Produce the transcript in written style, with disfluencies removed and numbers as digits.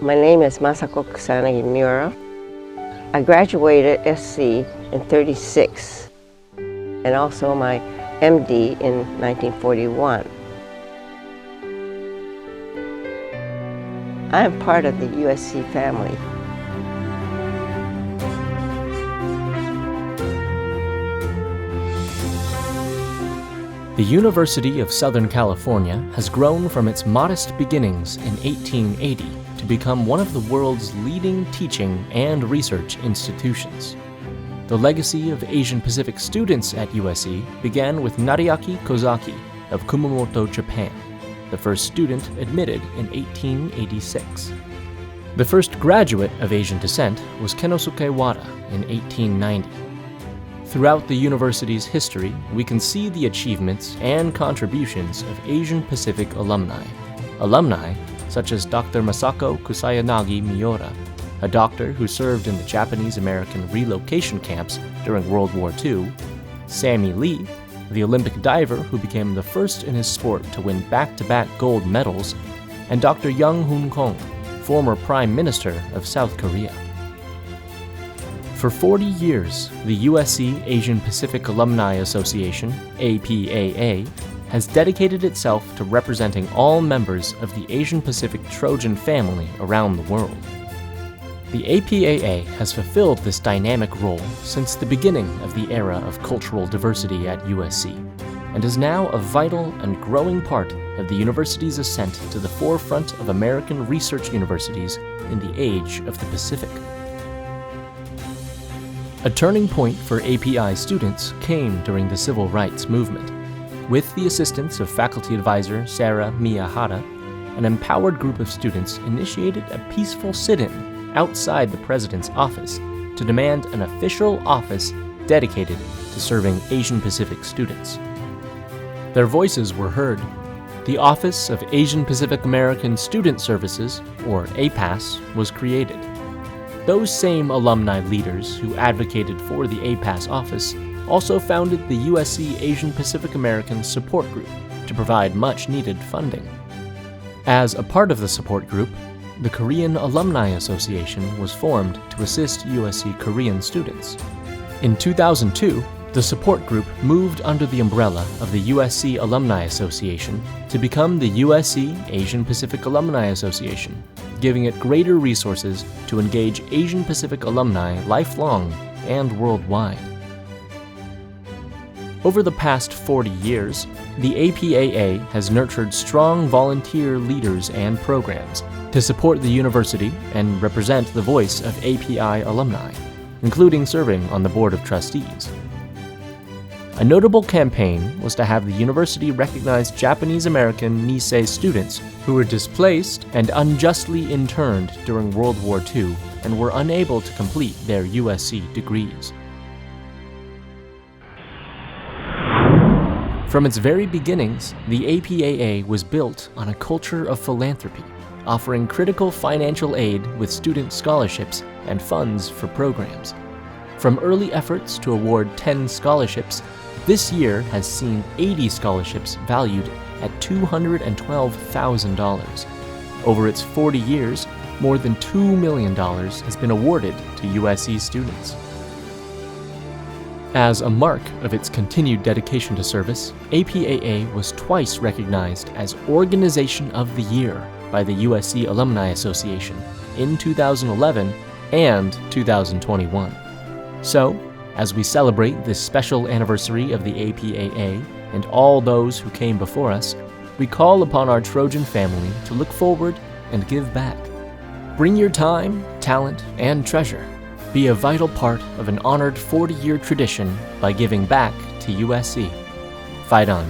My name is Masako Kusanagi Miura. I graduated SC in '36 and also my MD in 1941. I am part of the USC family. The University of Southern California has grown from its modest beginnings in 1880 to become one of the world's leading teaching and research institutions. The legacy of Asian Pacific students at USC began with Nariaki Kozaki of Kumamoto, Japan, the first student admitted in 1886. The first graduate of Asian descent was Kenosuke Wada in 1890. Throughout the university's history, we can see the achievements and contributions of Asian Pacific alumni. Alumni such as Dr. Masako Kusayanagi Miura, a doctor who served in the Japanese-American relocation camps during World War II, Sammy Lee, the Olympic diver who became the first in his sport to win back-to-back gold medals, and Dr. Young Hoon Kong, former Prime Minister of South Korea. For 40 years, the USC Asian Pacific Alumni Association, APAA, has dedicated itself to representing all members of the Asian Pacific Trojan family around the world. The APAA has fulfilled this dynamic role since the beginning of the era of cultural diversity at USC, and is now a vital and growing part of the university's ascent to the forefront of American research universities in the age of the Pacific. A turning point for API students came during the Civil Rights Movement. With the assistance of faculty advisor Sarah Miyahara, an empowered group of students initiated a peaceful sit-in outside the president's office to demand an official office dedicated to serving Asian Pacific students. Their voices were heard. The Office of Asian Pacific American Student Services, or APAS, was created. Those same alumni leaders who advocated for the APAS office also founded the USC Asian Pacific American Support Group to provide much-needed funding. As a part of the support group, the Korean Alumni Association was formed to assist USC Korean students. In 2002, the support group moved under the umbrella of the USC Alumni Association to become the USC Asian Pacific Alumni Association, giving it greater resources to engage Asian Pacific alumni lifelong and worldwide. Over the past 40 years, the APAA has nurtured strong volunteer leaders and programs to support the university and represent the voice of API alumni, including serving on the Board of Trustees. A notable campaign was to have the university recognize Japanese-American Nisei students who were displaced and unjustly interned during World War II and were unable to complete their USC degrees. From its very beginnings, the APAA was built on a culture of philanthropy, offering critical financial aid with student scholarships and funds for programs. From early efforts to award 10 scholarships, this year has seen 80 scholarships valued at $212,000. Over its 40 years, more than $2 million has been awarded to USC students. As a mark of its continued dedication to service, APAA was twice recognized as Organization of the Year by the USC Alumni Association in 2011 and 2021. So, as we celebrate this special anniversary of the APAA and all those who came before us, we call upon our Trojan family to look forward and give back. Bring your time, talent, and treasure. Be a vital part of an honored 40-year tradition by giving back to USC. Fight on.